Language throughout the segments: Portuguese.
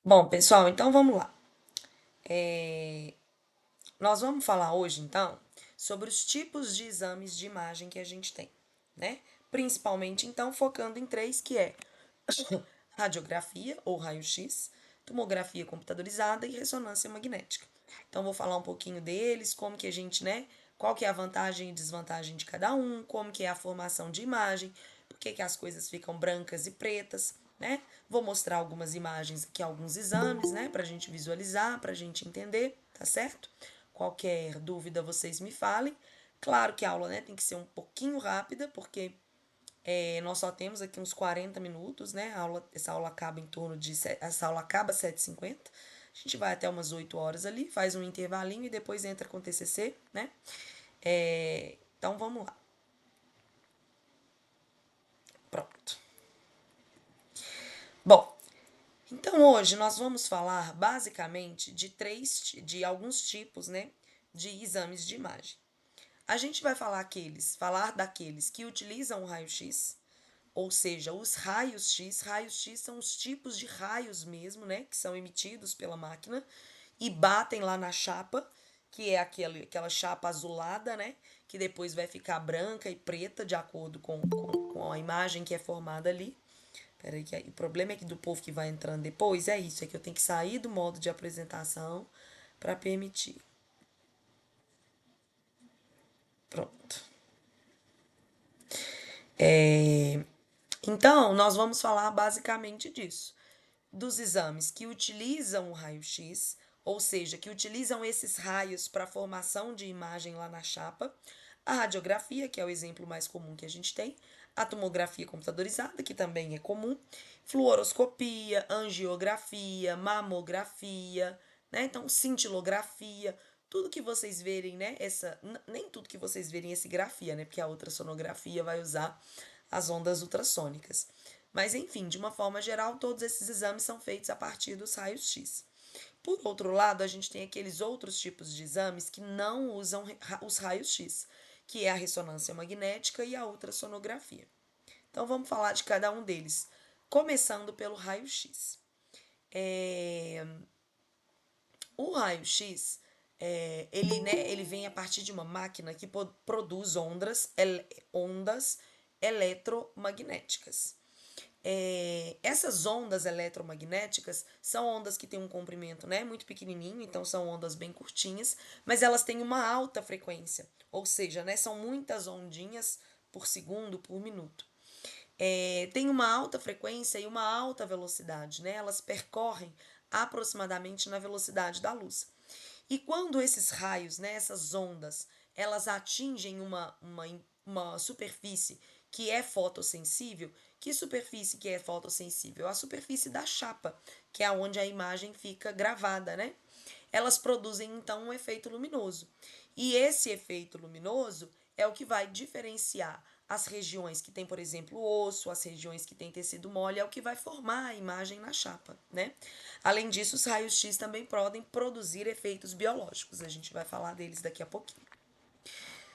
Bom, pessoal, então vamos lá. É, Nós vamos falar hoje, então, sobre os tipos de exames de imagem que a gente tem, né? Principalmente, então, focando em três, que é radiografia ou raio-x, tomografia computadorizada e ressonância magnética. Então, vou falar um pouquinho deles, como que a gente, né? Qual que é a vantagem e desvantagem de cada um, como que é a formação de imagem, por que que as coisas ficam brancas e pretas, né? Vou mostrar algumas imagens aqui, alguns exames, né? Pra gente visualizar, pra gente entender, tá certo? Qualquer dúvida vocês me falem. Claro que a aula, né, tem que ser um pouquinho rápida, porque nós só temos aqui uns 40 minutos, né? Essa aula acaba em torno de. Essa aula acaba às 7h50. A gente vai até umas 8 horas ali, faz um intervalinho e depois entra com TCC, né? Então vamos lá. Pronto. Bom, então hoje nós vamos falar basicamente de alguns tipos, né, de exames de imagem. A gente vai falar daqueles que utilizam o raio-x, ou seja, os raios-x. Raios-x são os tipos de raios mesmo, né, que são emitidos pela máquina e batem lá na chapa, que é aquela chapa azulada, né, que depois vai ficar branca e preta de acordo com a imagem que é formada ali. Peraí, que o problema é que do povo que vai entrando depois é isso, é que eu tenho que sair do modo de apresentação para permitir. Pronto. Então, nós vamos falar basicamente disso. Dos exames que utilizam o raio-x, ou seja, que utilizam esses raios para a formação de imagem lá na chapa, a radiografia, que é o exemplo mais comum que a gente tem, a tomografia computadorizada, que também é comum, fluoroscopia, angiografia, mamografia, né? Então, cintilografia, tudo que vocês verem, né? Nem tudo que vocês verem é esse grafia, né? Porque a ultrassonografia vai usar as ondas ultrassônicas. Mas, enfim, de uma forma geral, todos esses exames são feitos a partir dos raios-x. Por outro lado, a gente tem aqueles outros tipos de exames que não usam os raios-x, que é a ressonância magnética e a ultrassonografia. Então, vamos falar de cada um deles, começando pelo raio-x. É, O raio-x, ele vem a partir de uma máquina que produz ondas eletromagnéticas. Essas ondas eletromagnéticas são ondas que têm um comprimento, né, muito pequenininho, então são ondas bem curtinhas, mas elas têm uma alta frequência, ou seja, né, são muitas ondinhas por segundo, por minuto. Tem uma alta frequência e uma alta velocidade, né? Elas percorrem aproximadamente na velocidade da luz. E quando esses raios, né, essas ondas, elas atingem uma superfície que é fotossensível, que superfície que é fotossensível? A superfície da chapa, que é onde a imagem fica gravada, né? Elas produzem então um efeito luminoso. E esse efeito luminoso é o que vai diferenciar as regiões que tem, por exemplo, osso, as regiões que tem tecido mole, é o que vai formar a imagem na chapa, né? Além disso, os raios-x também podem produzir efeitos biológicos. A gente vai falar deles daqui a pouquinho.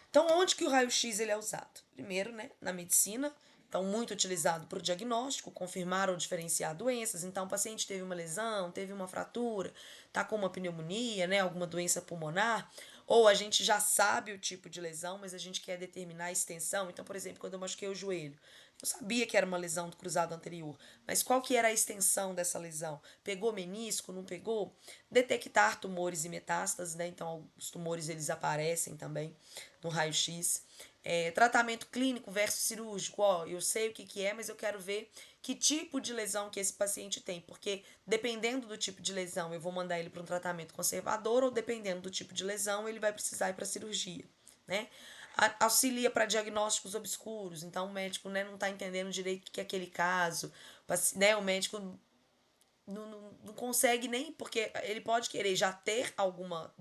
Então, onde que o raio-x ele é usado? Primeiro, né, na medicina, então muito utilizado para o diagnóstico, confirmar ou diferenciar doenças. Então, o paciente teve uma lesão, teve uma fratura, está com uma pneumonia, né, alguma doença pulmonar, ou a gente já sabe o tipo de lesão, mas a gente quer determinar a extensão. Então, por exemplo, quando eu machuquei o joelho, eu sabia que era uma lesão do cruzado anterior, mas qual que era a extensão dessa lesão? Pegou menisco, não pegou? Detectar tumores e metástases, né? Então, os tumores eles aparecem também no raio-x. Tratamento clínico versus cirúrgico, ó, eu sei o que é, mas eu quero ver que tipo de lesão que esse paciente tem, porque dependendo do tipo de lesão, eu vou mandar ele para um tratamento conservador ou dependendo do tipo de lesão, ele vai precisar ir para cirurgia, né? Auxilia para diagnósticos obscuros, então o médico, né, não está entendendo direito o que é aquele caso, né, o médico não consegue nem, porque ele pode querer já ter alguma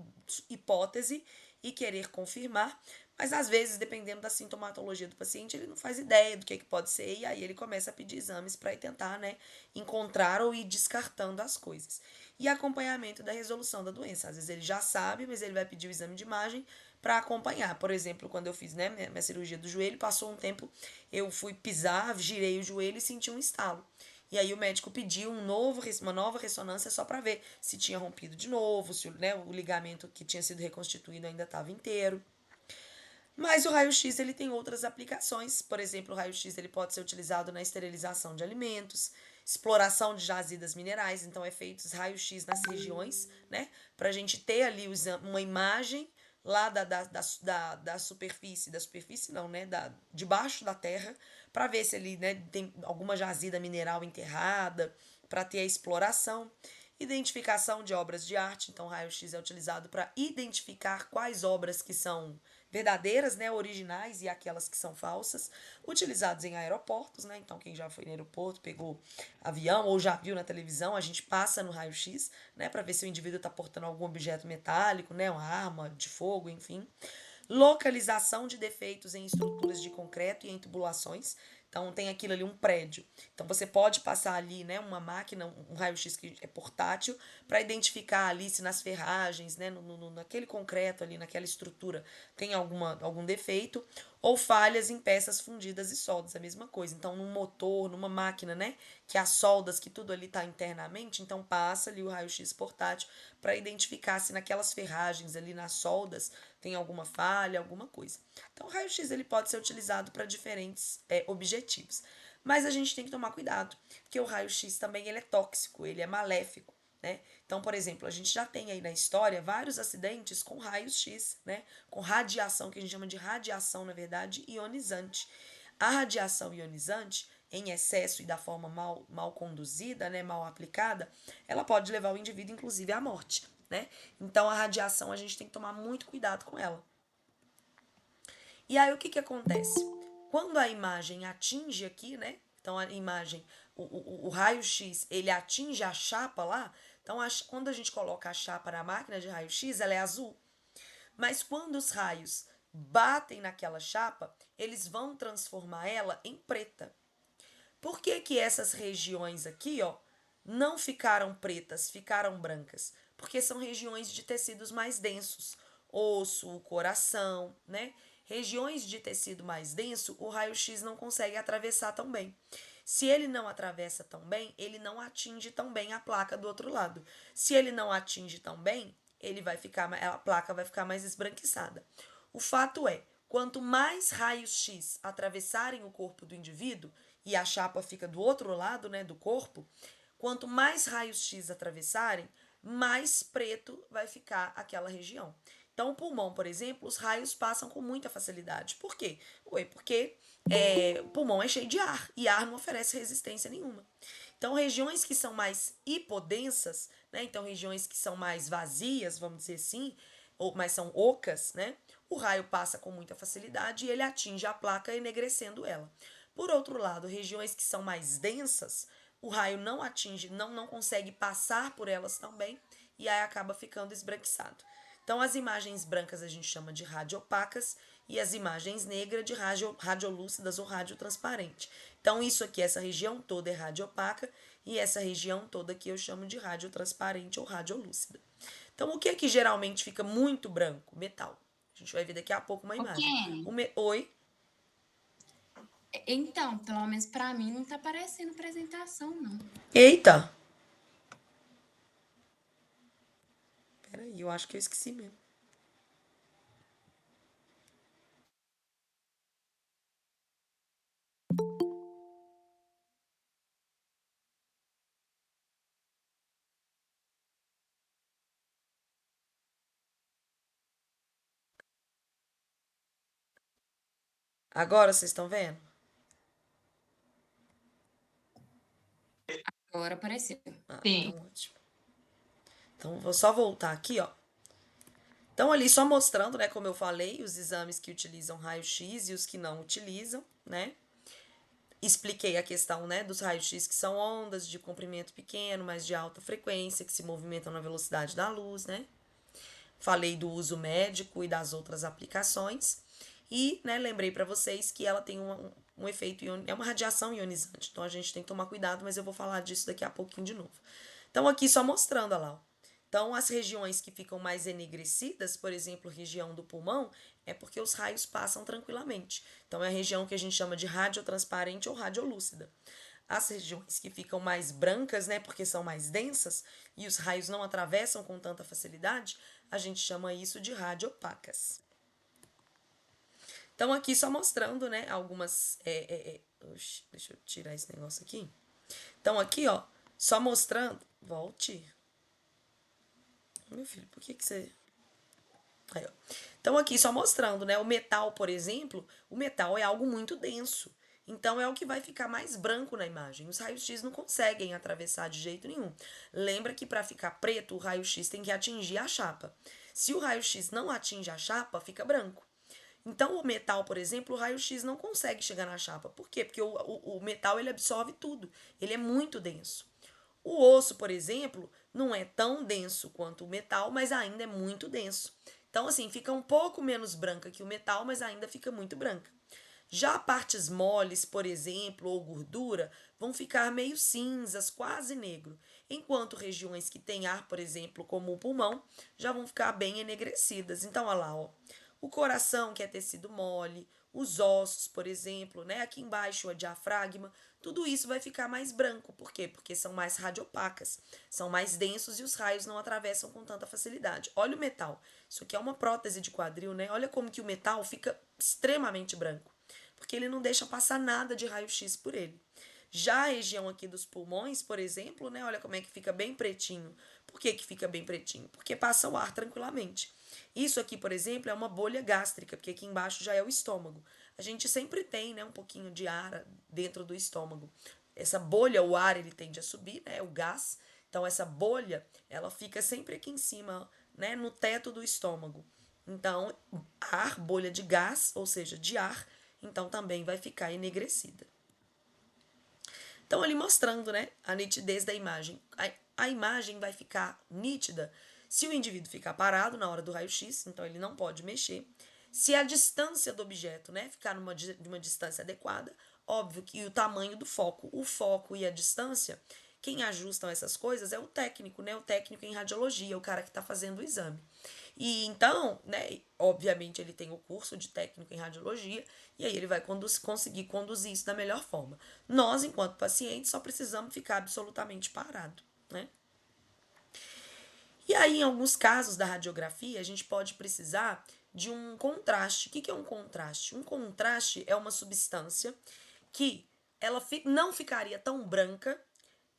hipótese e querer confirmar, mas às vezes, dependendo da sintomatologia do paciente, ele não faz ideia do que pode ser, e aí ele começa a pedir exames para tentar, né, encontrar ou ir descartando as coisas. E acompanhamento da resolução da doença. Às vezes ele já sabe, mas ele vai pedir o exame de imagem para acompanhar. Por exemplo, quando eu fiz, né, cirurgia do joelho, passou um tempo, eu fui pisar, girei o joelho e senti um estalo. E aí o médico pediu uma nova ressonância só para ver se tinha rompido de novo, se né, o ligamento que tinha sido reconstituído ainda estava inteiro. Mas o raio-x ele tem outras aplicações. Por exemplo, o raio-x ele pode ser utilizado na esterilização de alimentos, exploração de jazidas minerais. Então, é feito raio-x nas regiões, né? Para a gente ter ali uma imagem lá da superfície não, né? Debaixo da terra, para ver se ali né, tem alguma jazida mineral enterrada, para ter a exploração. Identificação de obras de arte. Então, o raio-x é utilizado para identificar quais obras que são verdadeiras, né, originais e aquelas que são falsas, utilizados em aeroportos, né? Então quem já foi no aeroporto, pegou avião ou já viu na televisão, a gente passa no raio-x, né, para ver se o indivíduo está portando algum objeto metálico, né, uma arma de fogo, enfim. Localização de defeitos em estruturas de concreto e em tubulações. Então tem aquilo ali, um prédio. Então você pode passar ali, né, uma máquina, um raio-x que é portátil, para identificar ali se nas ferragens, né, naquele concreto ali, naquela estrutura, tem algum defeito, ou falhas em peças fundidas e soldas, a mesma coisa. Então, num motor, numa máquina, né, que as soldas, que tudo ali está internamente, então passa ali o raio-x portátil para identificar se naquelas ferragens ali nas soldas tem alguma falha, alguma coisa. Então, o raio-x ele pode ser utilizado para diferentes objetivos. Mas a gente tem que tomar cuidado, porque o raio-x também ele é tóxico, ele é maléfico. Né? Então, por exemplo, a gente já tem aí na história vários acidentes com raios-x, né? Com radiação, que a gente chama de radiação, na verdade, ionizante. A radiação ionizante, em excesso e da forma mal conduzida, né, mal aplicada, ela pode levar o indivíduo, inclusive, à morte. Né? Então, a radiação, a gente tem que tomar muito cuidado com ela. E aí, o que acontece? Quando a imagem atinge aqui, né? Então, a imagem, o raio-x, ele atinge a chapa lá. Então, quando a gente coloca a chapa na máquina de raio-x, ela é azul. Mas quando os raios batem naquela chapa, eles vão transformar ela em preta. Por que que essas regiões aqui, ó, não ficaram pretas, ficaram brancas? Porque são regiões de tecidos mais densos, osso, coração, né? Regiões de tecido mais denso, o raio-x não consegue atravessar tão bem. Se ele não atravessa tão bem, ele não atinge tão bem a placa do outro lado. Se ele não atinge tão bem, a placa vai ficar mais esbranquiçada. O fato é, quanto mais raios-x atravessarem o corpo do indivíduo, e a chapa fica do outro lado, né, do corpo, quanto mais raios-x atravessarem, mais preto vai ficar aquela região. Então, o pulmão, por exemplo, os raios passam com muita facilidade. Por quê? Porque o pulmão é cheio de ar e ar não oferece resistência nenhuma. Então, regiões que são mais hipodensas, né? Então, regiões que são mais vazias, vamos dizer assim, mas são ocas, né? O raio passa com muita facilidade e ele atinge a placa, enegrecendo ela. Por outro lado, regiões que são mais densas, o raio não atinge, não consegue passar por elas também e aí acaba ficando esbranquiçado. Então, as imagens brancas a gente chama de radiopacas e as imagens negras de radiolúcidas ou radiotransparente. Então, isso aqui, essa região toda é radiopaca e essa região toda aqui eu chamo de radiotransparente ou radiolúcida. Então, o que é que geralmente fica muito branco? Metal. A gente vai ver daqui a pouco uma O imagem. Kenny, Oi? então, pelo menos pra mim não tá parecendo apresentação, não. Eita! Peraí, eu acho que eu esqueci mesmo. Agora vocês estão vendo? Agora apareceu. Ah, Sim. então ótimo. Então vou só voltar aqui, ó. Então ali só mostrando, né, como eu falei, os exames que utilizam raio-x e os que não utilizam, né? Expliquei a questão, né, dos raios-x que são ondas de comprimento pequeno, mas de alta frequência, que se movimentam na velocidade da luz, né? Falei do uso médico e das outras aplicações. E, né, lembrei para vocês que ela tem um efeito, é uma radiação ionizante. Então a gente tem que tomar cuidado, mas eu vou falar disso daqui a pouquinho de novo. Então aqui só mostrando, olha lá. Então as regiões que ficam mais enegrecidas, por exemplo, região do pulmão, é porque os raios passam tranquilamente. Então é a região que a gente chama de radiotransparente ou radiolúcida. As regiões que ficam mais brancas, né, porque são mais densas e os raios não atravessam com tanta facilidade, a gente chama isso de radiopacas. Então, aqui só mostrando, né, algumas. Oxi, deixa eu tirar esse negócio aqui. Então, aqui, ó, só mostrando. Volte. Meu filho, por que você. Aí, ó. Então, aqui só mostrando, né? O metal, por exemplo, o metal é algo muito denso. Então, é o que vai ficar mais branco na imagem. Os raios-x não conseguem atravessar de jeito nenhum. Lembra que para ficar preto, o raio-x tem que atingir a chapa. Se o raio-x não atinge a chapa, fica branco. Então, o metal, por exemplo, o raio-x não consegue chegar na chapa. Por quê? Porque o metal ele absorve tudo. Ele é muito denso. O osso, por exemplo, não é tão denso quanto o metal, mas ainda é muito denso. Então, assim, fica um pouco menos branca que o metal, mas ainda fica muito branca. Já partes moles, por exemplo, ou gordura, vão ficar meio cinzas, quase negro, enquanto regiões que têm ar, por exemplo, como o pulmão, já vão ficar bem enegrecidas. Então, olha lá, ó. O coração, que é tecido mole, os ossos, por exemplo, né? Aqui embaixo, a diafragma, tudo isso vai ficar mais branco. Por quê? Porque são mais radiopacas, são mais densos e os raios não atravessam com tanta facilidade. Olha o metal. Isso aqui é uma prótese de quadril, né? Olha como que o metal fica extremamente branco, porque ele não deixa passar nada de raio-x por ele. Já a região aqui dos pulmões, por exemplo, né? Olha como é que fica bem pretinho. Por que que fica bem pretinho? Porque passa o ar tranquilamente. Isso aqui, por exemplo, é uma bolha gástrica, porque aqui embaixo já é o estômago. A gente sempre tem, né, um pouquinho de ar dentro do estômago. Essa bolha, o ar, ele tende a subir, né, o gás. Então, essa bolha, ela fica sempre aqui em cima, né, no teto do estômago. Então, ar, bolha de gás, ou seja, de ar, então também vai ficar enegrecida. Então, ali mostrando, né, a nitidez da imagem. A imagem vai ficar nítida se o indivíduo ficar parado na hora do raio-x, então ele não pode mexer. Se a distância do objeto, né, ficar de uma distância adequada, óbvio que o tamanho do foco, o foco e a distância, quem ajustam essas coisas é o técnico, né, o técnico em radiologia, o cara que está fazendo o exame. E então, né, obviamente ele tem o curso de técnico em radiologia e aí ele vai conseguir conduzir isso da melhor forma. Nós, enquanto pacientes, só precisamos ficar absolutamente parado, né? E aí, em alguns casos da radiografia, a gente pode precisar de um contraste. O que é um contraste? Um contraste é uma substância que ela não ficaria tão branca,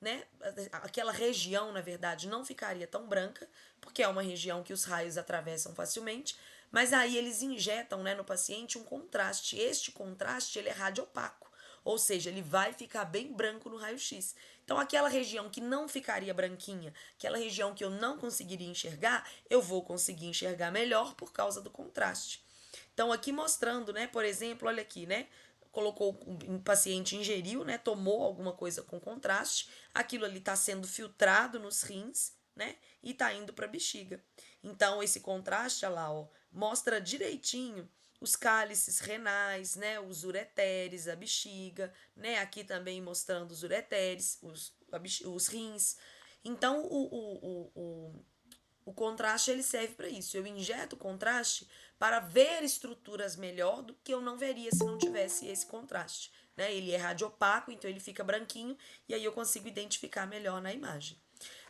né? Aquela região, na verdade, não ficaria tão branca, porque é uma região que os raios atravessam facilmente, mas aí eles injetam, né, no paciente um contraste. Este contraste, ele é radiopaco, ou seja, ele vai ficar bem branco no raio-x. Então, aquela região que não ficaria branquinha, aquela região que eu não conseguiria enxergar, eu vou conseguir enxergar melhor por causa do contraste. Então, aqui mostrando, né, por exemplo, olha aqui, né, colocou um paciente ingeriu, né, tomou alguma coisa com contraste, aquilo ali está sendo filtrado nos rins, né, e está indo para a bexiga. Então esse contraste, olha lá, ó, mostra direitinho os cálices renais, né, os ureteres, a bexiga, né, aqui também mostrando os ureteres, os rins. Então o contraste ele serve para isso. Eu injeto o contraste para ver estruturas melhor do que eu não veria se não tivesse esse contraste. Né? Ele é radiopaco, então ele fica branquinho e aí eu consigo identificar melhor na imagem.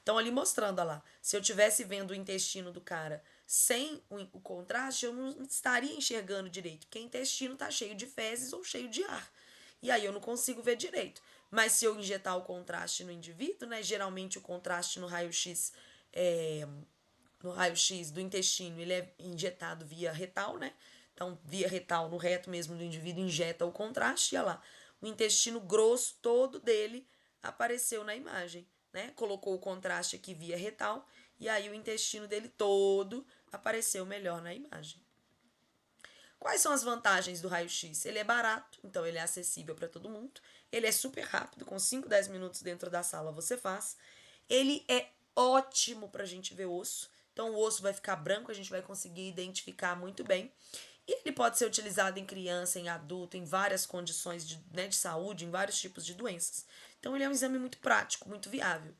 Então, ali mostrando, olha lá, se eu estivesse vendo o intestino do cara sem o contraste, eu não estaria enxergando direito, porque o intestino está cheio de fezes ou cheio de ar. E aí eu não consigo ver direito. Mas se eu injetar o contraste no indivíduo, né, geralmente o contraste no raio-x no raio-x do intestino, ele é injetado via retal, né? Então, via retal, no reto mesmo do indivíduo, injeta o contraste, e olha lá, o intestino grosso todo dele apareceu na imagem, né? Colocou o contraste aqui via retal, e aí o intestino dele todo apareceu melhor na imagem. Quais são as vantagens do raio-x? Ele é barato, então ele é acessível para todo mundo. Ele é super rápido, com 5, 10 minutos dentro da sala você faz. Ele é ótimo para a gente ver osso. Então o osso vai ficar branco, a gente vai conseguir identificar muito bem. E ele pode ser utilizado em criança, em adulto, em várias condições de saúde, em vários tipos de doenças. Então ele é um exame muito prático, muito viável.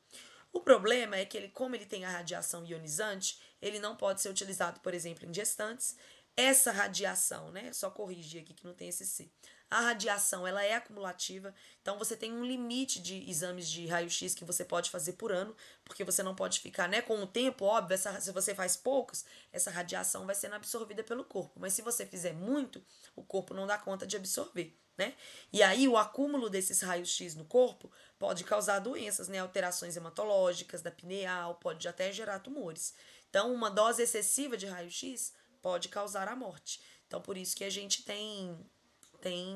O problema é que ele, como ele tem a radiação ionizante, ele não pode ser utilizado, por exemplo, em gestantes, essa radiação, né? Só corrigir aqui que não tem esse C. A radiação, ela é acumulativa, então você tem um limite de exames de raio-x que você pode fazer por ano, porque você não pode ficar, né, com o tempo, óbvio, se você faz poucos, essa radiação vai sendo absorvida pelo corpo, mas se você fizer muito, o corpo não dá conta de absorver, né? E aí o acúmulo desses raios-x no corpo pode causar doenças, né, alterações hematológicas da pineal, pode até gerar tumores. Então, uma dose excessiva de raio-x pode causar a morte. Então, por isso que a gente tem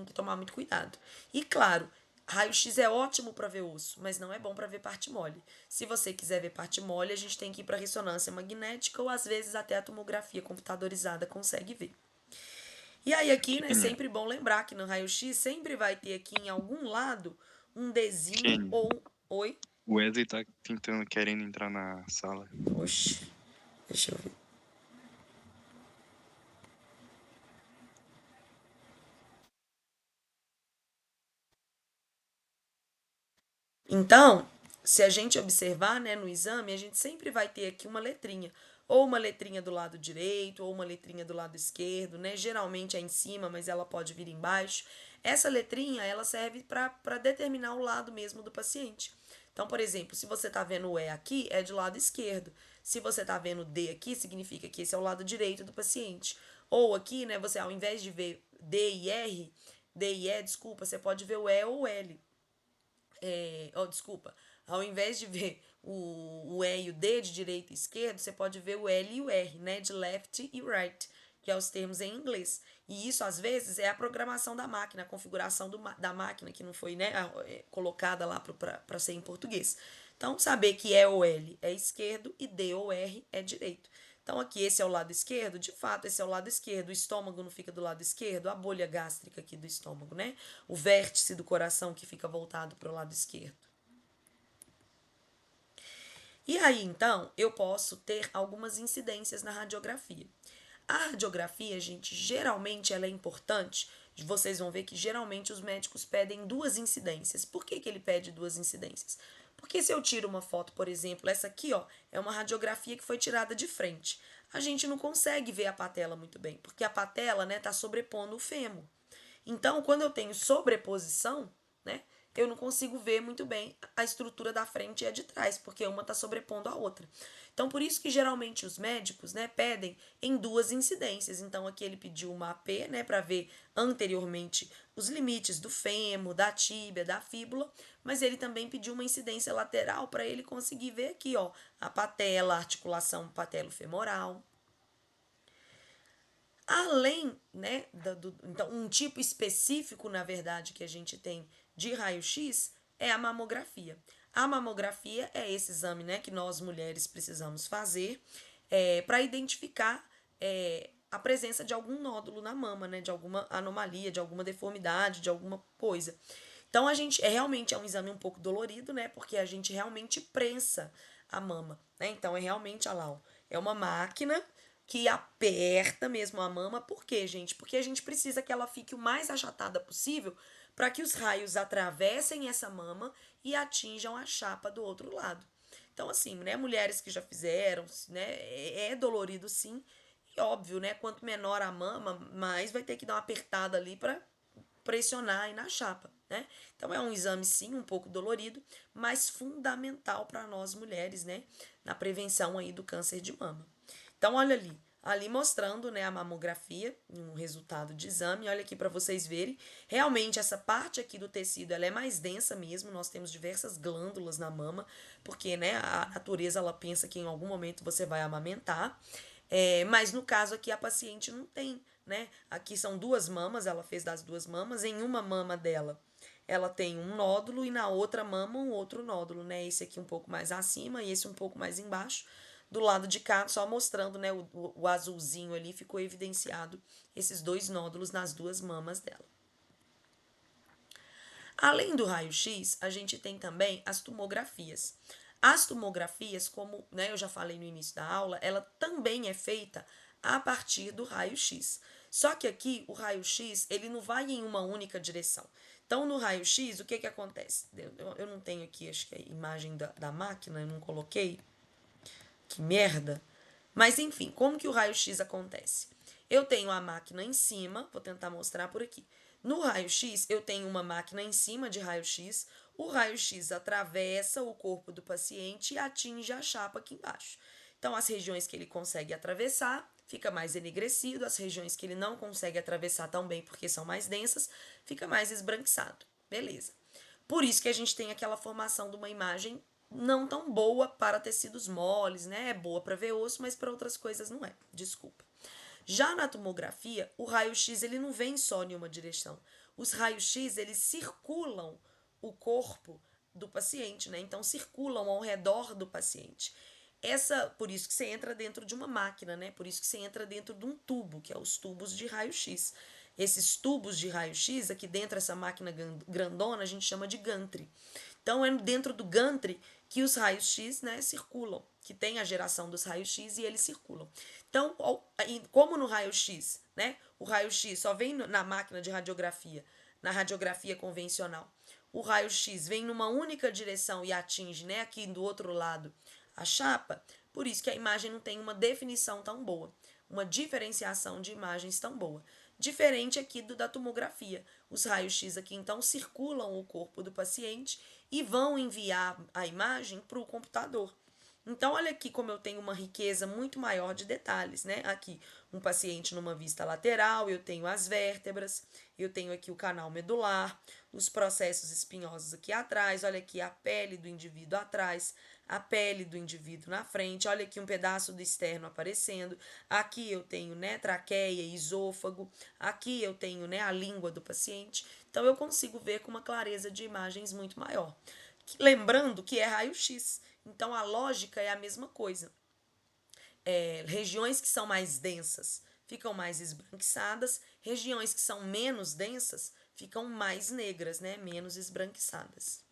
que tomar muito cuidado. E claro, raio-x é ótimo para ver osso, mas não é bom para ver parte mole. Se você quiser ver parte mole, a gente tem que ir para ressonância magnética ou às vezes até a tomografia computadorizada consegue ver. E aí aqui, né, Kênia, sempre bom lembrar que no raio-x sempre vai ter aqui em algum lado um Dzinho Kênia, ou oi. o Wesley tá tentando, querendo entrar na sala. Oxe, deixa eu ver. Então, se a gente observar, né, no exame, a gente sempre vai ter aqui uma letrinha, ou uma letrinha do lado direito, ou uma letrinha do lado esquerdo, né? Geralmente é em cima, mas ela pode vir embaixo. Essa letrinha, ela serve para determinar o lado mesmo do paciente. Então, por exemplo, se você está vendo o E aqui, é do lado esquerdo. Se você está vendo o D aqui, significa que esse é o lado direito do paciente. Ou aqui, né, você ao invés de ver D e E, desculpa, você pode ver o E ou o L. Desculpa, ao invés de ver o E e o D de direita e esquerda, você pode ver o L e o R, né? De left e right, que é os termos em inglês. E isso, às vezes, é a programação da máquina, a configuração da máquina, que não foi, né, colocada lá para ser em português. Então, saber que E ou L é esquerdo e D ou R é direito. Então, aqui, esse é o lado esquerdo, de fato, esse é o lado esquerdo. O estômago não fica do lado esquerdo, a bolha gástrica aqui do estômago, né? O vértice do coração que fica voltado para o lado esquerdo. E aí, então, eu posso ter algumas incidências na radiografia. A radiografia, gente, geralmente ela é importante. Vocês vão ver que geralmente os médicos pedem duas incidências. Por que ele pede duas incidências? Porque se eu tiro uma foto, por exemplo, essa aqui, ó, é uma radiografia que foi tirada de frente. A gente não consegue ver a patela muito bem, porque a patela, né, tá sobrepondo o fêmur. Então, quando eu tenho sobreposição, né, eu não consigo ver muito bem a estrutura da frente e a de trás, porque uma está sobrepondo a outra. Então, por isso que geralmente os médicos, né, pedem em duas incidências. Então, aqui ele pediu uma AP, né, para ver anteriormente os limites do fêmur, da tíbia, da fíbula, mas ele também pediu uma incidência lateral para ele conseguir ver aqui, ó, a patela, a articulação patelo-femoral. Além, né, então, um tipo específico, na verdade, que a gente tem de raio-x é a mamografia. A mamografia é esse exame, né, que nós mulheres precisamos fazer para identificar a presença de algum nódulo na mama, né, de alguma anomalia, de alguma deformidade, de alguma coisa. Então a gente realmente é um exame um pouco dolorido, né, porque a gente realmente prensa a mama, né? Então é realmente, olha lá, ó, é uma máquina que aperta mesmo a mama. Por quê, gente? Porque a gente precisa que ela fique o mais achatada possível para que os raios atravessem essa mama e atinjam a chapa do outro lado. Então, assim, né, mulheres que já fizeram, né, é dolorido sim. E óbvio, né, quanto menor a mama, mais vai ter que dar uma apertada ali para pressionar aí na chapa, né? Então é um exame sim um pouco dolorido, mas fundamental para nós mulheres, né, na prevenção aí do câncer de mama. Então olha ali mostrando, né, a mamografia, um resultado de exame. Olha aqui para vocês verem. Realmente essa parte aqui do tecido, ela é mais densa mesmo. Nós temos diversas glândulas na mama, porque, né, a natureza ela pensa que em algum momento você vai amamentar. Mas no caso aqui a paciente não tem, né? Aqui são duas mamas, ela fez das duas mamas. Em uma mama dela, ela tem um nódulo e na outra mama um outro nódulo, né? Esse aqui um pouco mais acima e esse um pouco mais embaixo. Do lado de cá, só mostrando, né? O azulzinho ali ficou evidenciado esses dois nódulos nas duas mamas dela. Além do raio-x, a gente tem também as tomografias. As tomografias, como, né, eu já falei no início da aula, ela também é feita a partir do raio-x. Só que aqui o raio-x ele não vai em uma única direção. Então, no raio-x, o que acontece? Eu não tenho aqui, acho que a imagem da máquina, eu não coloquei. Que merda! Mas enfim, como que o raio-x acontece? Eu tenho a máquina em cima, vou tentar mostrar por aqui. No raio-x, eu tenho uma máquina em cima de raio-x. O raio-x atravessa o corpo do paciente e atinge a chapa aqui embaixo. Então, as regiões que ele consegue atravessar, fica mais enegrecido. As regiões que ele não consegue atravessar tão bem porque são mais densas, fica mais esbranquiçado. Beleza. Por isso que a gente tem aquela formação de uma imagem não tão boa para tecidos moles, né? É boa para ver osso, mas para outras coisas não é. Desculpa. Já na tomografia, o raio-x ele não vem só em uma direção. Os raios-x eles circulam o corpo do paciente, né? Então circulam ao redor do paciente. Por isso que você entra dentro de uma máquina, né? Por isso que você entra dentro de um tubo, que é os tubos de raio-x. Esses tubos de raio-x, aqui dentro dessa máquina grandona, a gente chama de gantry. Então, é dentro do gantry que os raios-x, né, circulam, que tem a geração dos raios-x e eles circulam. Então, como no raio-x, né, o raio-x só vem na máquina de radiografia, na radiografia convencional. O raio-x vem numa única direção e atinge, né, aqui do outro lado a chapa, por isso que a imagem não tem uma definição tão boa, uma diferenciação de imagens tão boa. Diferente aqui da tomografia. Os raios-x aqui, então, circulam o corpo do paciente e vão enviar a imagem para o computador. Então, olha aqui como eu tenho uma riqueza muito maior de detalhes, né? Aqui, um paciente numa vista lateral, eu tenho as vértebras, eu tenho aqui o canal medular, os processos espinhosos aqui atrás, olha aqui a pele do indivíduo atrás, a pele do indivíduo na frente, olha aqui um pedaço do externo aparecendo, aqui eu tenho, né, traqueia, esôfago, aqui eu tenho, né, a língua do paciente, então eu consigo ver com uma clareza de imagens muito maior. Lembrando que é raio-x, então a lógica é a mesma coisa. Regiões que são mais densas ficam mais esbranquiçadas, regiões que são menos densas ficam mais negras, né, menos esbranquiçadas.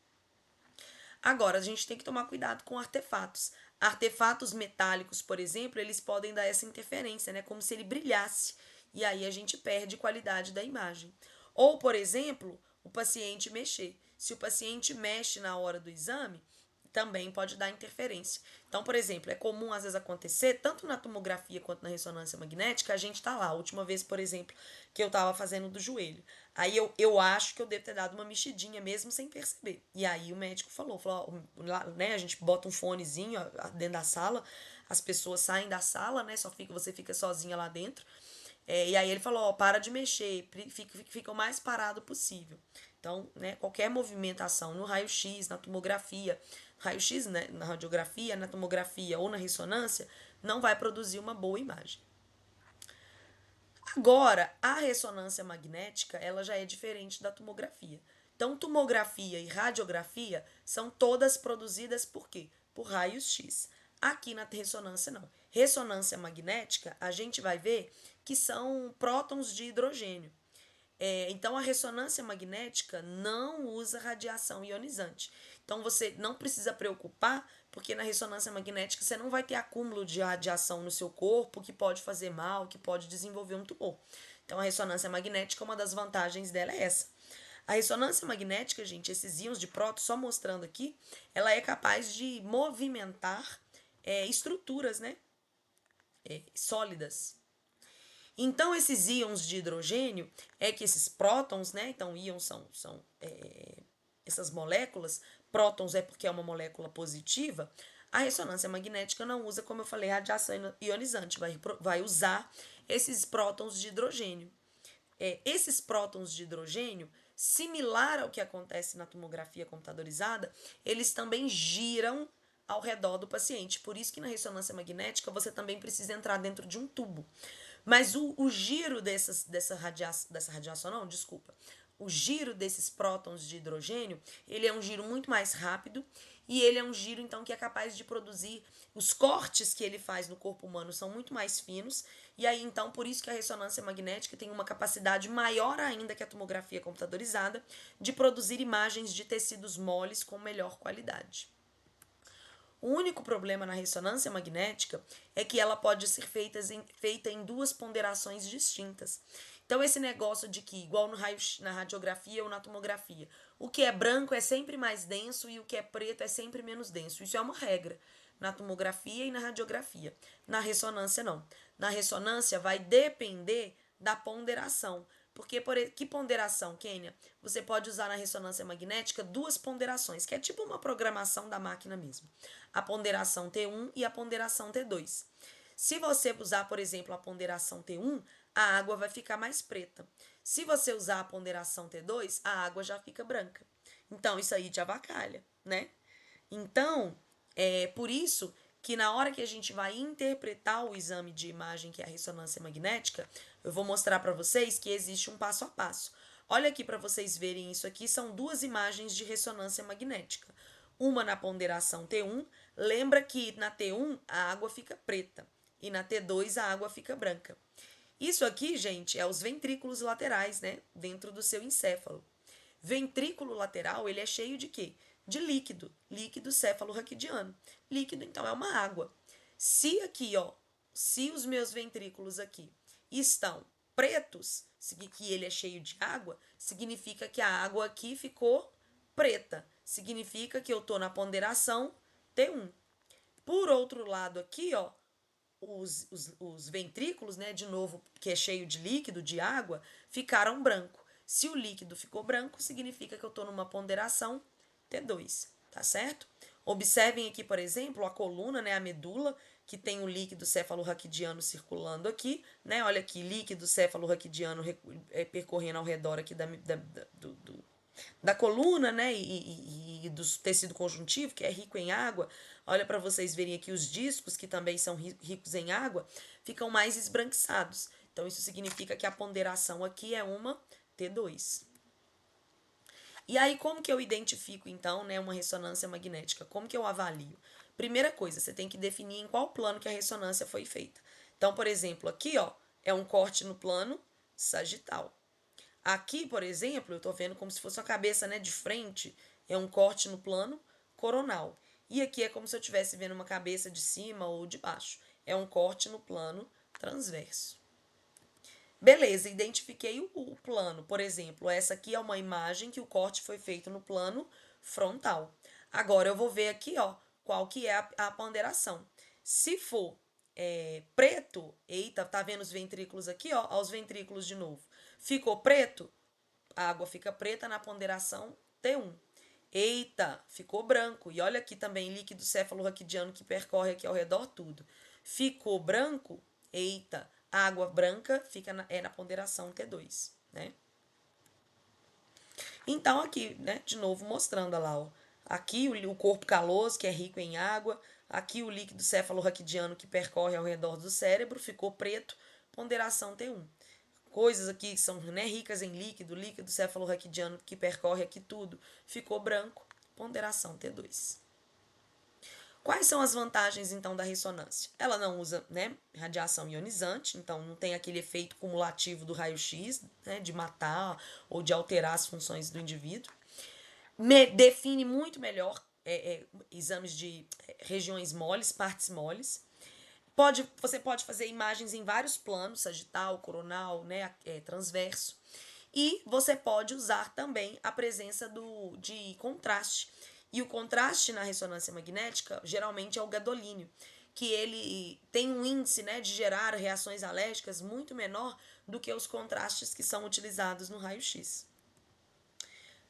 Agora, a gente tem que tomar cuidado com artefatos. Artefatos metálicos, por exemplo, eles podem dar essa interferência, né? Como se ele brilhasse. E aí a gente perde qualidade da imagem. Ou, por exemplo, o paciente mexer. Se o paciente mexe na hora do exame, também pode dar interferência. Então, por exemplo, é comum às vezes acontecer, tanto na tomografia quanto na ressonância magnética, a gente tá lá. A última vez, por exemplo, que eu tava fazendo do joelho. Aí eu acho que eu devo ter dado uma mexidinha mesmo sem perceber. E aí o médico falou, ó, né, a gente bota um fonezinho dentro da sala, as pessoas saem da sala, né, você fica sozinha lá dentro. E aí ele falou, ó, para de mexer, fica o mais parado possível. Então, né, qualquer movimentação no raio-x, na tomografia, raio-x, né, na radiografia, na tomografia ou na ressonância, não vai produzir uma boa imagem. Agora, a ressonância magnética, ela já é diferente da tomografia. Então, tomografia e radiografia são todas produzidas por quê? Por raios-x. Aqui na ressonância, não. Ressonância magnética, a gente vai ver que são prótons de hidrogênio. Então, a ressonância magnética não usa radiação ionizante. Então, você não precisa preocupar, porque na ressonância magnética você não vai ter acúmulo de radiação no seu corpo que pode fazer mal, que pode desenvolver um tumor. Então, a ressonância magnética, uma das vantagens dela é essa. A ressonância magnética, gente, esses íons de próton, só mostrando aqui, ela é capaz de movimentar estruturas, né? Sólidas. Então, esses íons de hidrogênio é que esses prótons, né? Então, íons são essas moléculas. Prótons é porque é uma molécula positiva. A ressonância magnética não usa, como eu falei, radiação ionizante. Vai usar esses prótons de hidrogênio. Esses prótons de hidrogênio, similar ao que acontece na tomografia computadorizada, eles também giram ao redor do paciente. Por isso que na ressonância magnética você também precisa entrar dentro de um tubo. Mas o giro dessa radiação, não, desculpa. O giro desses prótons de hidrogênio, ele é um giro muito mais rápido e ele é um giro, então, que é capaz de produzir... Os cortes que ele faz no corpo humano são muito mais finos e aí, então, por isso que a ressonância magnética tem uma capacidade maior ainda que a tomografia computadorizada de produzir imagens de tecidos moles com melhor qualidade. O único problema na ressonância magnética é que ela pode ser feita em duas ponderações distintas. Então, esse negócio de que, igual na radiografia ou na tomografia, O que é branco é sempre mais denso e o que é preto é sempre menos denso. Isso é uma regra na tomografia e na radiografia. Na ressonância, não. Na ressonância, vai depender da ponderação. Porque, que ponderação, Kênia? Você pode usar na ressonância magnética duas ponderações, que é tipo uma programação da máquina mesmo. A ponderação T1 e a ponderação T2. Se você usar, por exemplo, a ponderação T1, a água vai ficar mais preta. Se você usar a ponderação T2, a água já fica branca. Então, isso aí te avacalha, né? Então, é por isso que na hora que a gente vai interpretar o exame de imagem, que é a ressonância magnética, eu vou mostrar para vocês que existe um passo a passo. Olha aqui para vocês verem isso aqui, são duas imagens de ressonância magnética. Uma na ponderação T1, lembra que na T1 a água fica preta e na T2 a água fica branca. Isso aqui, gente, é os ventrículos laterais, né, dentro do seu encéfalo. Ventrículo lateral, ele é cheio de quê? De líquido, líquido céfalo-raquidiano. Líquido, então, é uma água. Se aqui, ó, se os meus ventrículos aqui estão pretos, que ele é cheio de água, significa que a água aqui ficou preta. Significa que eu tô na ponderação T1. Por outro lado aqui, ó, os ventrículos, né, de novo, que é cheio de líquido, de água, ficaram branco. Se o líquido ficou branco, significa que eu estou numa ponderação T2, tá certo? Observem aqui, por exemplo, a coluna, né, a medula, que tem o líquido cefalorraquidiano circulando aqui, né? Olha aqui, líquido cefalorraquidiano percorrendo ao redor aqui da coluna, né, e do tecido conjuntivo, que é rico em água. Olha para vocês verem aqui os discos, que também são ricos em água, ficam mais esbranquiçados. Então, isso significa que a ponderação aqui é uma T2. E aí, como que eu identifico, então, né, uma ressonância magnética? Como que eu avalio? Primeira coisa, você tem que definir em qual plano que a ressonância foi feita. Então, por exemplo, aqui, ó, é um corte no plano sagital. Aqui, por exemplo, eu estou vendo como se fosse uma cabeça, né, de frente, é um corte no plano coronal. E aqui é como se eu estivesse vendo uma cabeça de cima ou de baixo. É um corte no plano transverso. Beleza, identifiquei o plano. Por exemplo, essa aqui é uma imagem que o corte foi feito no plano frontal. Agora eu vou ver aqui, ó, qual que é a ponderação. Se for preto, eita, tá vendo os ventrículos aqui, ó, ó, os ventrículos de novo. Ficou preto, a água fica preta na ponderação T1. Eita, ficou branco. E olha aqui também, líquido cefalorraquidiano que percorre aqui ao redor tudo. Ficou branco, eita, água branca fica na ponderação T2, né? Então aqui, né, de novo mostrando lá, ó. Aqui o corpo caloso, que é rico em água. Aqui o líquido cefalorraquidiano que percorre ao redor do cérebro, ficou preto, ponderação T1. Coisas aqui que são, né, ricas em líquido, líquido cefalorraquidiano que percorre aqui tudo, ficou branco, ponderação T2. Quais são as vantagens, então, da ressonância? Ela não usa, né, radiação ionizante, então não tem aquele efeito cumulativo do raio-x, né, de matar ou de alterar as funções do indivíduo. Define muito melhor exames de regiões moles, partes moles. Você pode fazer imagens em vários planos, sagital, coronal, né, transverso. E você pode usar também a presença de contraste. E o contraste na ressonância magnética geralmente é o gadolínio, que ele tem um índice, né, de gerar reações alérgicas muito menor do que os contrastes que são utilizados no raio-x.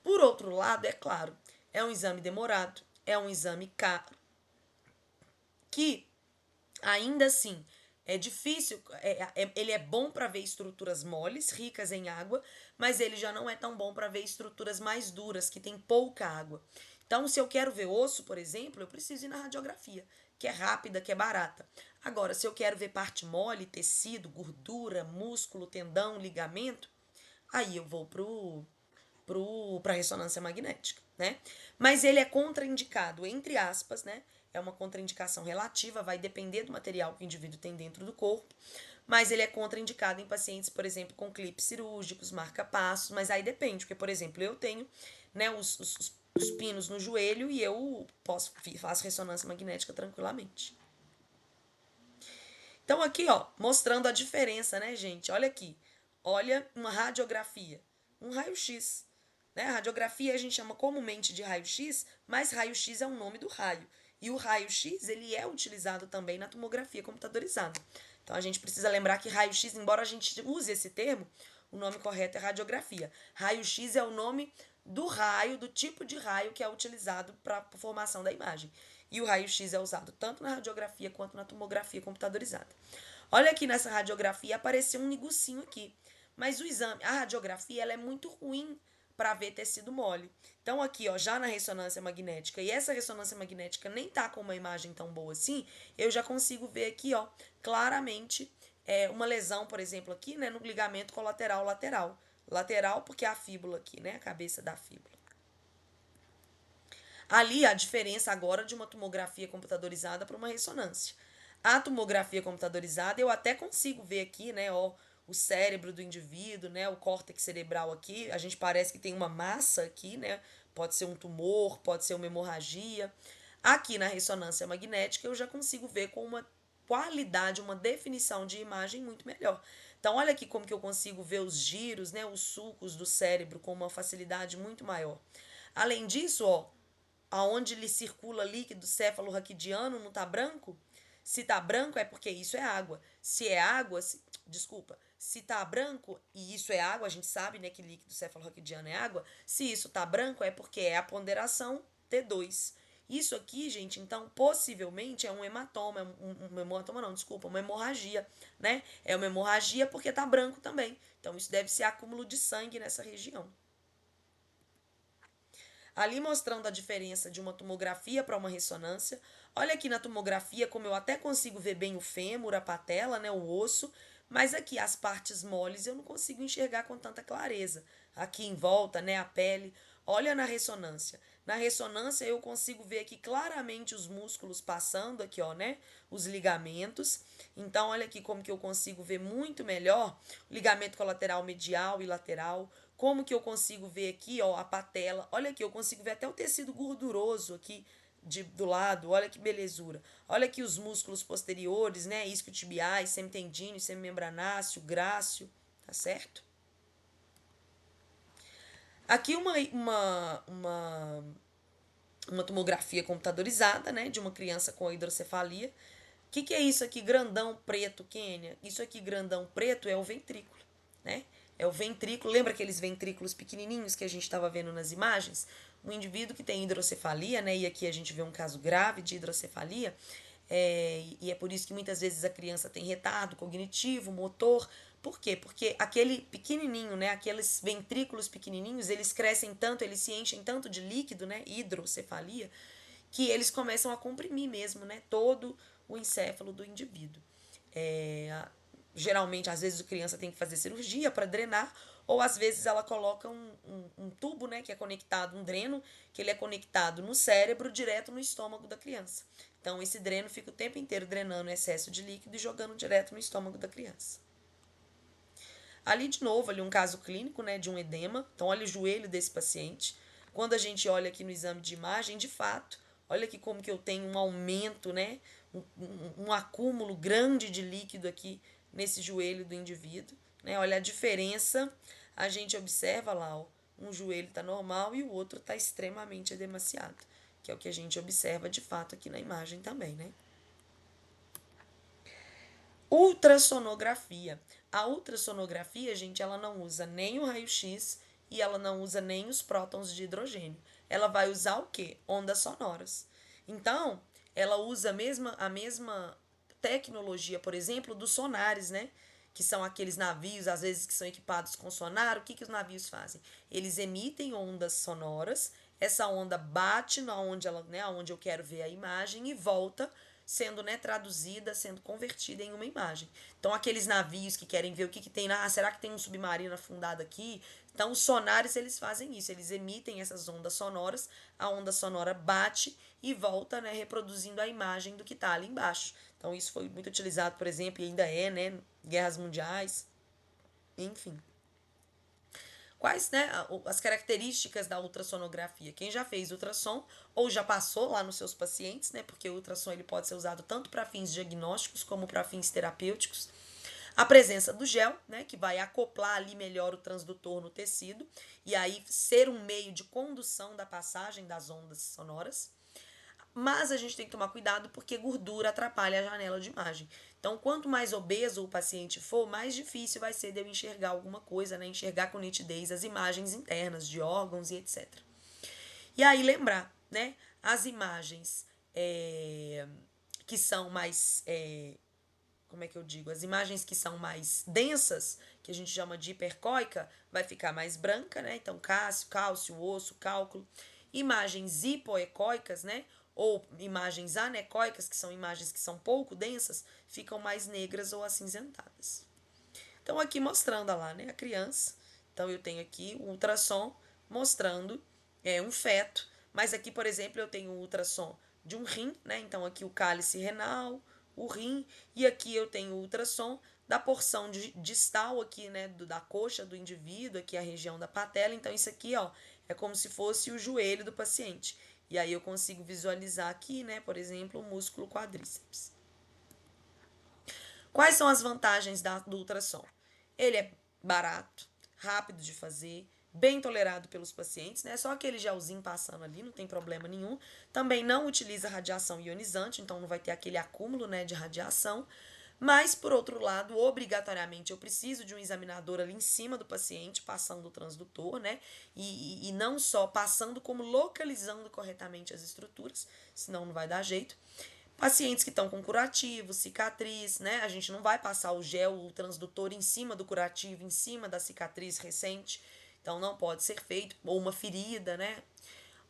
Por outro lado, é claro, é um exame demorado, é um exame caro, que ainda assim é difícil, ele é bom para ver estruturas moles, ricas em água, mas ele já não é tão bom para ver estruturas mais duras, que tem pouca água. Então, se eu quero ver osso, por exemplo, eu preciso ir na radiografia, que é rápida, que é barata. Agora, se eu quero ver parte mole, tecido, gordura, músculo, tendão, ligamento, aí eu vou para a ressonância magnética, né? Mas ele é contraindicado, entre aspas, né? É uma contraindicação relativa, vai depender do material que o indivíduo tem dentro do corpo, mas ele é contraindicado em pacientes, por exemplo, com clipes cirúrgicos, marca-passos, mas aí depende, porque, por exemplo, eu tenho, né, os pinos no joelho e eu faço ressonância magnética tranquilamente. Então aqui, ó, mostrando a diferença, né, gente? Olha aqui. Olha uma radiografia, um raio-x, né? A radiografia a gente chama comumente de raio-x, mas raio-x é o nome do raio. E o raio-x, ele é utilizado também na tomografia computadorizada. Então, a gente precisa lembrar que raio-x, embora a gente use esse termo, o nome correto é radiografia. Raio-x é o nome do raio, do tipo de raio que é utilizado para a formação da imagem. E o raio-x é usado tanto na radiografia quanto na tomografia computadorizada. Olha aqui nessa radiografia, apareceu um negocinho aqui. Mas o exame, a radiografia, ela é muito ruim para ver tecido mole. Então aqui, ó, já na ressonância magnética, e essa ressonância magnética nem tá com uma imagem tão boa assim, eu já consigo ver aqui, ó, claramente uma lesão, por exemplo, aqui, né, no ligamento colateral lateral. Lateral porque é a fíbula aqui, né, a cabeça da fíbula. Ali a diferença agora de uma tomografia computadorizada para uma ressonância. A tomografia computadorizada eu até consigo ver aqui, né, ó, o cérebro do indivíduo, né, o córtex cerebral aqui, a gente parece que tem uma massa aqui, né, pode ser um tumor, pode ser uma hemorragia. Aqui na ressonância magnética eu já consigo ver com uma qualidade, uma definição de imagem muito melhor. Então olha aqui como que eu consigo ver os giros, né, os sulcos do cérebro com uma facilidade muito maior. Além disso, ó, aonde lhe circula líquido céfalo-raquidiano não tá branco? Se tá branco é porque isso é água. Se é água, desculpa, se tá branco e isso é água, a gente sabe, né, que líquido céfalo-raquidiano é água. Se isso tá branco é porque é a ponderação T2. Isso aqui, gente, então, possivelmente é um hematoma, um hematoma não, desculpa, uma hemorragia, né? É uma hemorragia porque tá branco também. Então, isso deve ser acúmulo de sangue nessa região. Ali mostrando a diferença de uma tomografia para uma ressonância. Olha aqui na tomografia como eu até consigo ver bem o fêmur, a patela, né, o osso, mas aqui as partes moles eu não consigo enxergar com tanta clareza. Aqui em volta, né, a pele. Olha na ressonância. Na ressonância eu consigo ver aqui claramente os músculos passando aqui, ó, né, os ligamentos. Então olha aqui como que eu consigo ver muito melhor o ligamento colateral medial e lateral. Como que eu consigo ver aqui, ó, a patela? Olha aqui, eu consigo ver até o tecido gorduroso aqui do lado. Olha que belezura. Olha aqui os músculos posteriores, né? Isquiotibiais, semitendíneos, semimembranáceo, grácil, tá certo? Aqui uma tomografia computadorizada, né? De uma criança com hidrocefalia. O que é isso aqui, grandão preto, Kênia? Isso aqui, grandão preto, é o ventrículo, né? É o ventrículo, lembra aqueles ventrículos pequenininhos que a gente estava vendo nas imagens? Um indivíduo que tem hidrocefalia, né? E aqui a gente vê um caso grave de hidrocefalia, e é por isso que muitas vezes a criança tem retardo cognitivo, motor. Por quê? Porque aquele pequenininho, né? Aqueles ventrículos pequenininhos, eles crescem tanto, eles se enchem tanto de líquido, né? Hidrocefalia, que eles começam a comprimir mesmo, né? Todo o encéfalo do indivíduo. Geralmente, às vezes, a criança tem que fazer cirurgia para drenar, ou às vezes ela coloca um tubo, né, que é conectado, um dreno, que ele é conectado no cérebro, direto no estômago da criança. Então, esse dreno fica o tempo inteiro drenando excesso de líquido e jogando direto no estômago da criança. Ali, de novo, ali um caso clínico, né, de um edema. Então, olha o joelho desse paciente. Quando a gente olha aqui no exame de imagem, de fato, olha aqui como que eu tenho um aumento, né, um acúmulo grande de líquido aqui nesse joelho do indivíduo, né? Olha a diferença, a gente observa lá, ó, um joelho está normal e o outro está extremamente edemaciado, que é o que a gente observa de fato aqui na imagem também, né? Ultrassonografia. A ultrassonografia, gente, ela não usa nem o raio-x e ela não usa nem os prótons de hidrogênio. Ela vai usar o quê? Ondas sonoras. Então, ela usa a mesma tecnologia, por exemplo, dos sonares, né? Que são aqueles navios, às vezes, que são equipados com sonar. O que os navios fazem? Eles emitem ondas sonoras, essa onda bate onde eu quero ver a imagem e volta sendo, né, traduzida, sendo convertida em uma imagem. Então, aqueles navios que querem ver o que tem lá, será que tem um submarino afundado aqui? Então, os sonares, eles fazem isso, eles emitem essas ondas sonoras, a onda sonora bate e volta, né, reproduzindo a imagem do que está ali embaixo. Então, isso foi muito utilizado, por exemplo, e ainda é, né, guerras mundiais, enfim. Quais, né, as características da ultrassonografia? Quem já fez ultrassom ou já passou lá nos seus pacientes, né? Porque o ultrassom ele pode ser usado tanto para fins diagnósticos como para fins terapêuticos. A presença do gel, né, que vai acoplar ali melhor o transdutor no tecido e aí ser um meio de condução da passagem das ondas sonoras. Mas a gente tem que tomar cuidado porque gordura atrapalha a janela de imagem. Então, quanto mais obeso o paciente for, mais difícil vai ser de eu enxergar alguma coisa, né? Enxergar com nitidez as imagens internas de órgãos e etc. E aí lembrar, né? As imagens que são mais como é que eu digo? As imagens que são mais densas, que a gente chama de hipercóica, vai ficar mais branca, né? Então, cálcio, osso, cálculo. Imagens hipoecóicas, né? Ou imagens anecóicas, que são imagens que são pouco densas, ficam mais negras ou acinzentadas. Então, aqui mostrando lá, né? A criança. Então, eu tenho aqui o ultrassom mostrando um feto. Mas aqui, por exemplo, eu tenho o ultrassom de um rim, né? Então, aqui o cálice renal, o rim, e aqui eu tenho o ultrassom da porção distal aqui, né, da coxa do indivíduo, aqui a região da patela. Então, isso aqui, ó, é como se fosse o joelho do paciente. E aí eu consigo visualizar aqui, né, por exemplo, o músculo quadríceps. Quais são as vantagens do ultrassom? Ele é barato, rápido de fazer, bem tolerado pelos pacientes, né? Só aquele gelzinho passando ali, não tem problema nenhum. Também não utiliza radiação ionizante, então não vai ter aquele acúmulo, né, de radiação. Mas, por outro lado, obrigatoriamente eu preciso de um examinador ali em cima do paciente, passando o transdutor, né? E não só passando, como localizando corretamente as estruturas, senão não vai dar jeito. Pacientes que estão com curativo, cicatriz, né? A gente não vai passar o gel, o transdutor em cima do curativo, em cima da cicatriz recente. Então não pode ser feito. Ou uma ferida, né?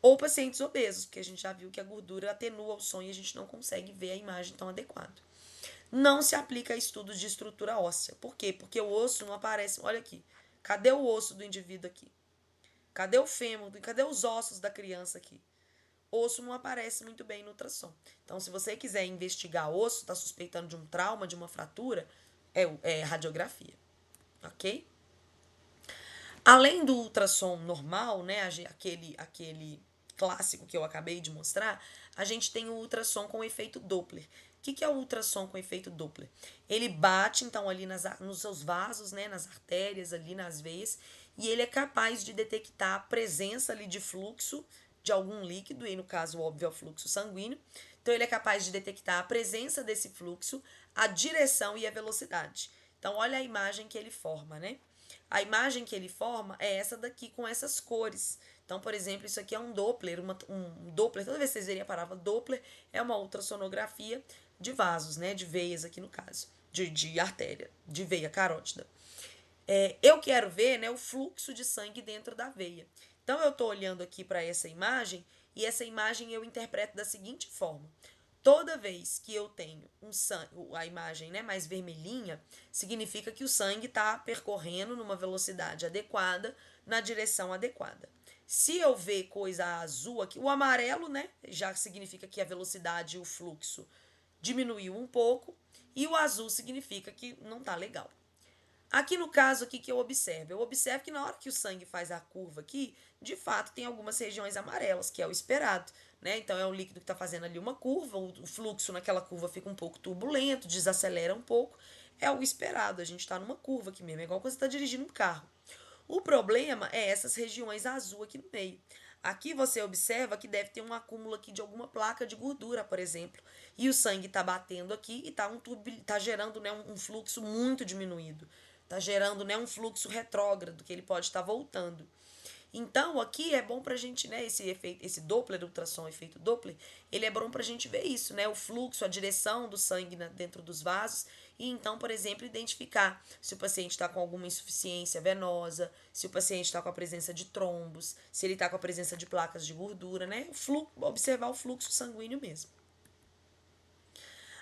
Ou pacientes obesos, porque a gente já viu que a gordura atenua o som e a gente não consegue ver a imagem tão adequada. Não se aplica a estudos de estrutura óssea. Por quê? Porque o osso não aparece. Olha aqui. Cadê o osso do indivíduo aqui? Cadê o fêmur? Cadê os ossos da criança aqui? Osso não aparece muito bem no ultrassom. Então, se você quiser investigar osso, está suspeitando de um trauma, de uma fratura, é radiografia. Ok? Além do ultrassom normal, né, aquele clássico que eu acabei de mostrar, a gente tem o ultrassom com efeito Doppler. O que é o ultrassom com efeito Doppler? Ele bate, então, ali nos seus vasos, né, nas artérias, ali nas veias, e ele é capaz de detectar a presença ali de fluxo de algum líquido, e no caso, óbvio, é o fluxo sanguíneo. Então, ele é capaz de detectar a presença desse fluxo, a direção e a velocidade. Então, olha a imagem que ele forma, né? A imagem que ele forma é essa daqui com essas cores. Então, por exemplo, isso aqui é um Doppler, um Doppler, toda vez que vocês verem a palavra Doppler, é uma ultrassonografia de vasos, né? De veias aqui no caso, de artéria, de veia carótida. Eu quero ver, né, o fluxo de sangue dentro da veia. Então, eu estou olhando aqui para essa imagem e essa imagem eu interpreto da seguinte forma. Toda vez que eu tenho a imagem, né, mais vermelhinha, significa que o sangue está percorrendo numa velocidade adequada, na direção adequada. Se eu ver coisa azul aqui, o amarelo, né, já significa que a velocidade e o fluxo diminuiu um pouco, e o azul significa que não está legal. Aqui no caso aqui que eu observo que na hora que o sangue faz a curva aqui, de fato tem algumas regiões amarelas, que é o esperado, né? Então é um líquido que está fazendo ali uma curva, o fluxo naquela curva fica um pouco turbulento, desacelera um pouco, é o esperado, a gente está numa curva aqui mesmo, é igual quando você está dirigindo um carro. O problema é essas regiões azul aqui no meio. Aqui você observa que deve ter um acúmulo aqui de alguma placa de gordura, por exemplo. E o sangue está batendo aqui e tá gerando, né, um fluxo muito diminuído. Está gerando, né, um fluxo retrógrado, que ele pode estar voltando. Então, aqui é bom para a gente, né, esse Doppler, ultrassom, efeito Doppler, ele é bom para a gente ver isso, né, o fluxo, a direção do sangue dentro dos vasos, e então, por exemplo, identificar se o paciente está com alguma insuficiência venosa, se o paciente está com a presença de trombos, se ele está com a presença de placas de gordura, né, observar o fluxo sanguíneo mesmo.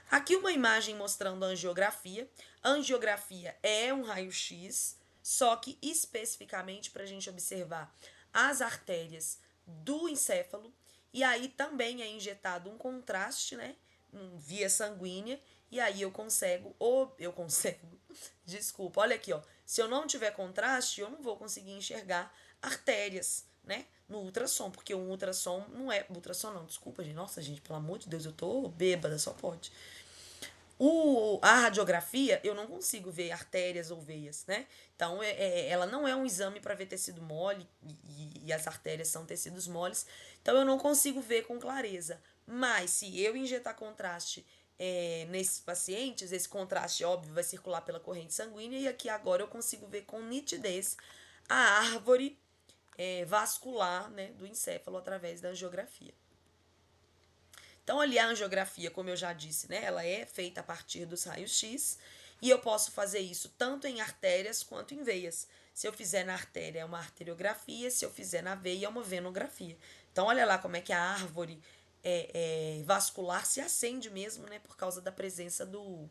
Aqui uma imagem mostrando a angiografia. A angiografia é um raio-x, só que especificamente para a gente observar as artérias do encéfalo. E aí também é injetado um contraste, né? Via sanguínea. E aí desculpa, olha aqui, ó. Se eu não tiver contraste, eu não vou conseguir enxergar artérias, né? No ultrassom, porque um ultrassom não é. Ultrassom não, desculpa, gente. Nossa, gente, pelo amor de Deus, eu tô bêbada, só pode. A radiografia, eu não consigo ver artérias ou veias, né? Então, ela não é um exame para ver tecido mole, e as artérias são tecidos moles, então eu não consigo ver com clareza. Mas, se eu injetar contraste nesses pacientes, esse contraste, óbvio, vai circular pela corrente sanguínea, e aqui agora eu consigo ver com nitidez a árvore vascular, né, do encéfalo através da angiografia. Então, ali a angiografia, como eu já disse, né, ela é feita a partir dos raios-x, e eu posso fazer isso tanto em artérias quanto em veias. Se eu fizer na artéria, é uma arteriografia, se eu fizer na veia, é uma venografia. Então, olha lá como é que a árvore vascular se acende mesmo, né, por causa da presença do...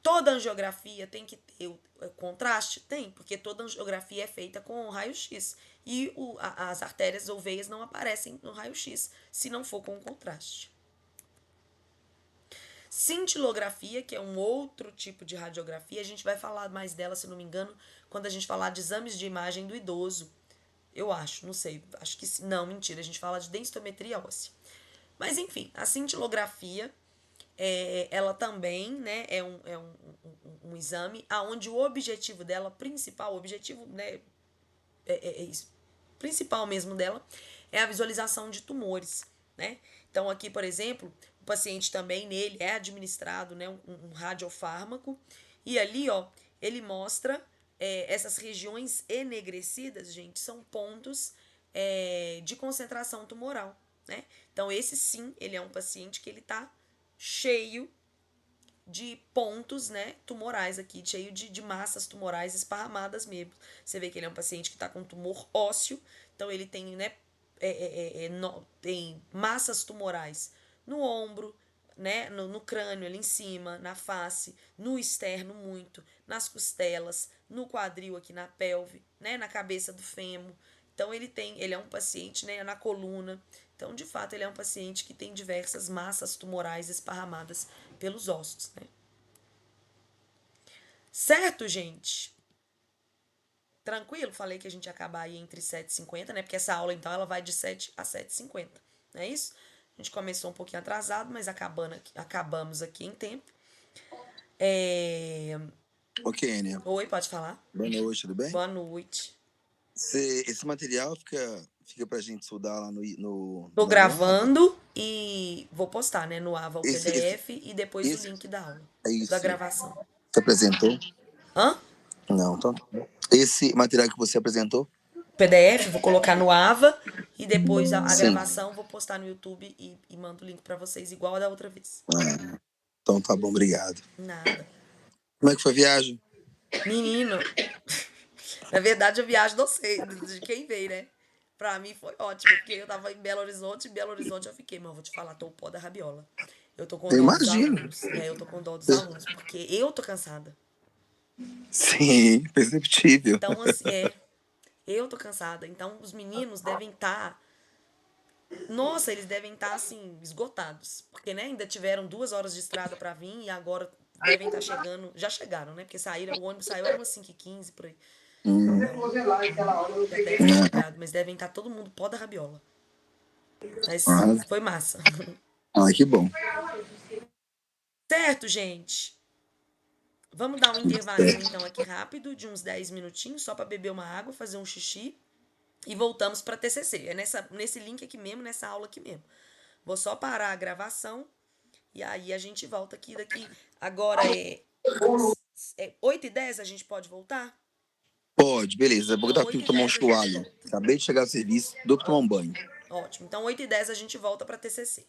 Toda angiografia tem que ter o contraste? Tem, porque toda angiografia é feita com raio-x. E as artérias ou veias não aparecem no raio-x, se não for com contraste. Cintilografia, que é um outro tipo de radiografia, a gente vai falar mais dela, se não me engano, quando a gente falar de exames de imagem do idoso. Eu acho, não sei, acho que não, mentira, a gente fala de densitometria óssea. Mas enfim, a cintilografia, ela também, né, é um exame onde o objetivo dela, principal, o objetivo, né, principal mesmo dela, é a visualização de tumores, né? Então aqui, por exemplo, o paciente também, nele é administrado, né, um radiofármaco, e ali, ó, ele mostra essas regiões enegrecidas, gente, são pontos de concentração tumoral, né? Então esse sim, ele é um paciente que ele tá cheio de pontos, né, tumorais aqui, cheio de massas tumorais esparramadas mesmo. Você vê que ele é um paciente que está com tumor ósseo, então ele tem, né, tem massas tumorais no ombro, né, no crânio ali em cima, na face, no externo muito, nas costelas, no quadril aqui na pelve, né, na cabeça do fêmur. Então ele é um paciente, né, na coluna. Então, de fato, ele é um paciente que tem diversas massas tumorais esparramadas pelos ossos, né? Certo, gente? Tranquilo? Falei que a gente ia acabar aí entre 7h50, né? Porque essa aula, então, ela vai de 7 a 7h50, não é isso? A gente começou um pouquinho atrasado, mas acabamos aqui em tempo. Ok, Enia. Oi, pode falar? Boa noite, tudo bem? Boa noite. Esse material fica pra gente estudar lá Tô na Ava? gravando e vou postar, né, no Ava o Esse, PDF e depois o esse link da aula, é da isso. gravação. Você apresentou? Hã? Não, então. Esse material que você apresentou? PDF, vou colocar no Ava e depois a Sim. gravação vou postar no YouTube e mando o link pra vocês, igual a da outra vez. Então tá bom, obrigado. Nada. Como é que foi a viagem? Menino, na verdade a viagem não sei de quem veio, né? Pra mim foi ótimo, porque eu tava em Belo Horizonte eu fiquei, mas eu vou te falar, tô o pó da rabiola. Eu tô com Eu dó dos imagino. alunos. Eu tô com dó dos alunos, porque eu tô cansada. Sim, perceptível. Então, assim, eu tô cansada. Então, os meninos devem estar. Nossa, eles devem estar, assim, esgotados. Porque, né, ainda tiveram 2 horas de estrada pra vir e agora devem estar chegando. Já chegaram, né? Porque o ônibus saiu, era umas 5h15 por aí. Já devem ter chegado, mas devem estar todo mundo pó da rabiola. Mas foi massa. Que bom. Certo, gente? Vamos dar um intervalinho, então, aqui rápido, de uns 10 minutinhos, só pra beber uma água, fazer um xixi. E voltamos pra TCC. É nesse link aqui mesmo, nessa aula aqui mesmo. Vou só parar a gravação e aí a gente volta aqui daqui. Agora é 8h10, a gente pode voltar? Pode, beleza. Vou Então, dar tempo de tomar um 8h10 a gente chualho. volta. Acabei de chegar do serviço, dou pra tomar um banho. Ótimo. Então, 8h10 a gente volta pra TCC.